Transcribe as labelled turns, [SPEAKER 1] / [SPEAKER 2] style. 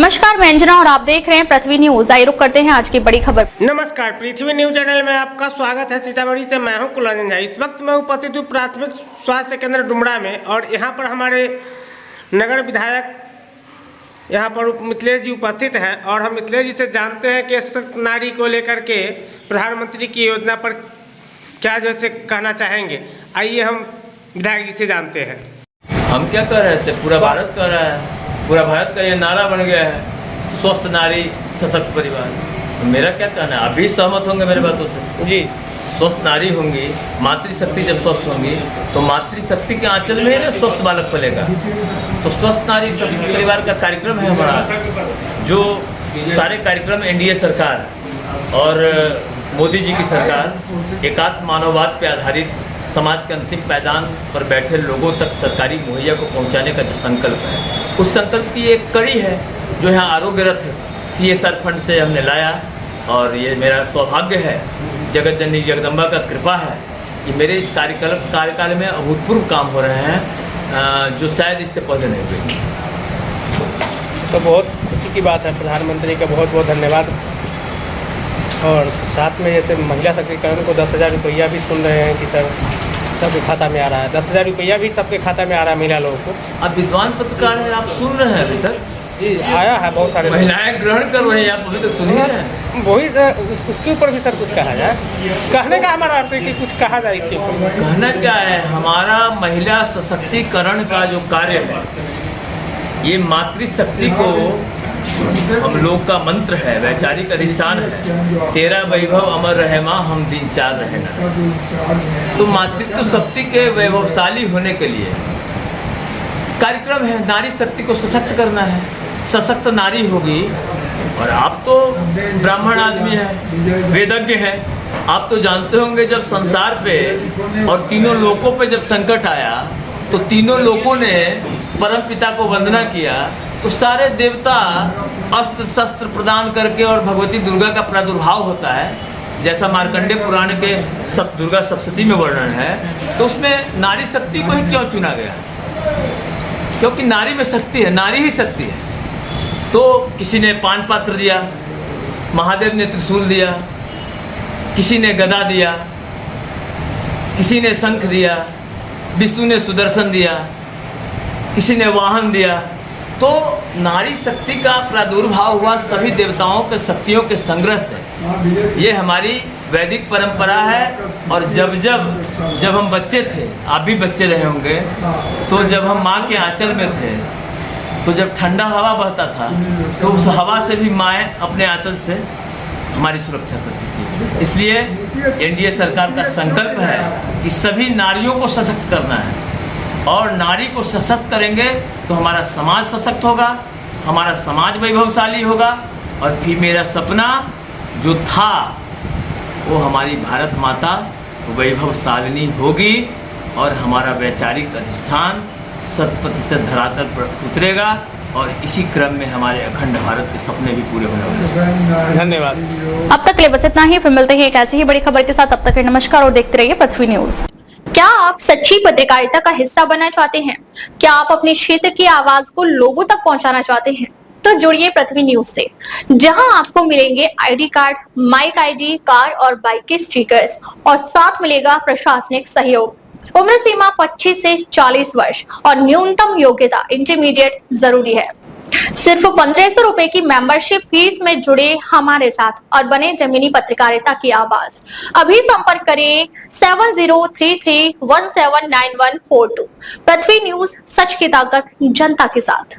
[SPEAKER 1] नमस्कार, मैं अंजना और आप देख रहे हैं पृथ्वी न्यूज। आइए रुक करते हैं आज की बड़ी खबर।
[SPEAKER 2] नमस्कार, पृथ्वी न्यूज चैनल में आपका स्वागत है। सीतामढ़ी से मैं हूं कुलरंजन झा। इस वक्त मैं उपस्थित हूं प्राथमिक स्वास्थ्य केंद्र डुमरा में और यहां पर हमारे नगर विधायक यहां पर मिथिलेश जी उपस्थित हैं और हम मिथिलेश जी से जानते हैं कि सशक्त नारी को लेकर के प्रधानमंत्री की योजना पर क्या जैसे कहना चाहेंगे। आइए हम विधायक जी से जानते हैं।
[SPEAKER 3] हम क्या कर रहे थे, पूरा भारत कर रहा है, पूरा भारत का ये नारा बन गया है, स्वस्थ नारी सशक्त परिवार। तो मेरा क्या कहना है, आप भी सहमत होंगे मेरे बातों से जी। स्वस्थ नारी होंगी, मातृशक्ति जब स्वस्थ होंगी तो मातृशक्ति के आंचल में ही ना स्वस्थ बालक पलेगा। तो स्वस्थ नारी सशक्त परिवार का कार्यक्रम है हमारा, जो सारे कार्यक्रम एनडीए सरकार और मोदी जी की सरकार एकात्म मानववाद पे आधारित समाज के अंतिम पायदान पर बैठे लोगों तक सरकारी मुहैया को पहुंचाने का जो संकल्प है, उस संकल्प की एक कड़ी है जो यहाँ आरोग्य रथ CSR फंड से हमने लाया। और ये मेरा सौभाग्य है, जगत जननी जगदम्बा का कृपा है कि मेरे इस कार्यकाल में अभूतपूर्व काम हो रहे हैं जो शायद इससे पहले नहीं हुए।
[SPEAKER 2] तो बहुत खुशी की बात है, प्रधानमंत्री का बहुत बहुत धन्यवाद। और साथ में जैसे महिला सशक्तिकरण को 10,000 रुपया भी सुन रहे हैं कि सर सबके खाता में आ रहा है, 10,000 रुपया भी सबके खाता में आ रहा है महिला लोगों को।
[SPEAKER 3] आप विद्वान पत्रकार हैं, आप सुन रहे हैं, अभी तक
[SPEAKER 2] जी आया है बहुत सारे
[SPEAKER 3] महिलाएं ग्रहण कर रही हैं, आप अभी तक सुन ही रहे हैं।
[SPEAKER 2] वही उसके ऊपर भी सर कुछ कहा जाए, कहने का हमारा अर्थ है कि कुछ कहा जाए इसके ऊपर।
[SPEAKER 3] कहना क्या है, हमारा महिला सशक्तिकरण का जो कार्य है, ये मातृशक्ति को हम लोग का मंत्र है, वैचारिक अधिष्ठान है। तेरा वैभव अमर रहे माँ, हम दिन चार रहे ना। तो मातृत्व शक्ति के वैभवशाली होने के लिए कार्यक्रम है, नारी शक्ति को सशक्त करना है। सशक्त नारी होगी, और आप तो ब्राह्मण आदमी हैं, वेदज्ञ हैं, आप तो जानते होंगे जब संसार पे और तीनों लोकों पे जब संकट आया तो तीनों लोगों ने परम पिता को वंदना किया, तो सारे देवता अस्त्र शस्त्र प्रदान करके और भगवती दुर्गा का प्रादुर्भाव होता है, जैसा मार्कंडेय पुराण के दुर्गा सप्तशती में वर्णन है। तो उसमें नारी शक्ति को ही क्यों चुना गया? क्योंकि नारी में शक्ति है, नारी ही शक्ति है। तो किसी ने पान पात्र दिया, महादेव ने त्रिशूल दिया, किसी ने गदा दिया, किसी ने शंख दिया, विष्णु ने सुदर्शन दिया, किसी ने वाहन दिया। तो नारी शक्ति का प्रादुर्भाव हुआ सभी देवताओं के शक्तियों के संग्रह से। ये हमारी वैदिक परंपरा है। और जब हम बच्चे थे, आप भी बच्चे रहे होंगे, तो जब हम माँ के आंचल में थे, तो जब ठंडा हवा बहता था तो उस हवा से भी माएँ अपने आंचल से हमारी सुरक्षा करती थी। इसलिए एनडीए सरकार का संकल्प है कि सभी नारियों को सशक्त करना है, और नारी को सशक्त करेंगे तो हमारा समाज सशक्त होगा, हमारा समाज वैभवशाली होगा। और फिर मेरा सपना जो था वो हमारी भारत माता वैभवशालिनी होगी और हमारा वैचारिक अधिष्ठान 100% धरातल पर उतरेगा, और इसी क्रम में हमारे अखंड भारत के सपने भी पूरे होने वाले हैं।
[SPEAKER 2] धन्यवाद।
[SPEAKER 1] अब तक के लिए बस इतना ही, फिर मिलते हैं एक ऐसी ही बड़ी खबर के साथ। तब तक के नमस्कार और देखते रहिए पृथ्वी न्यूज। क्या आप सच्ची पत्रकारिता का हिस्सा बनना चाहते हैं? क्या आप अपने क्षेत्र की आवाज को लोगों तक पहुंचाना चाहते हैं? तो जुड़िए पृथ्वी न्यूज से, जहां आपको मिलेंगे ID card, mic ID, car और बाइक के स्टिकर्स, और साथ मिलेगा प्रशासनिक सहयोग। उम्र सीमा 25 से 40 वर्ष और न्यूनतम योग्यता इंटरमीडिएट जरूरी है। सिर्फ 1500 रुपए की मेंबरशिप फीस में जुड़े हमारे साथ और बने जमीनी पत्रकारिता की आवाज। अभी संपर्क करें 7033179142। पृथ्वी न्यूज, सच की ताकत जनता के साथ।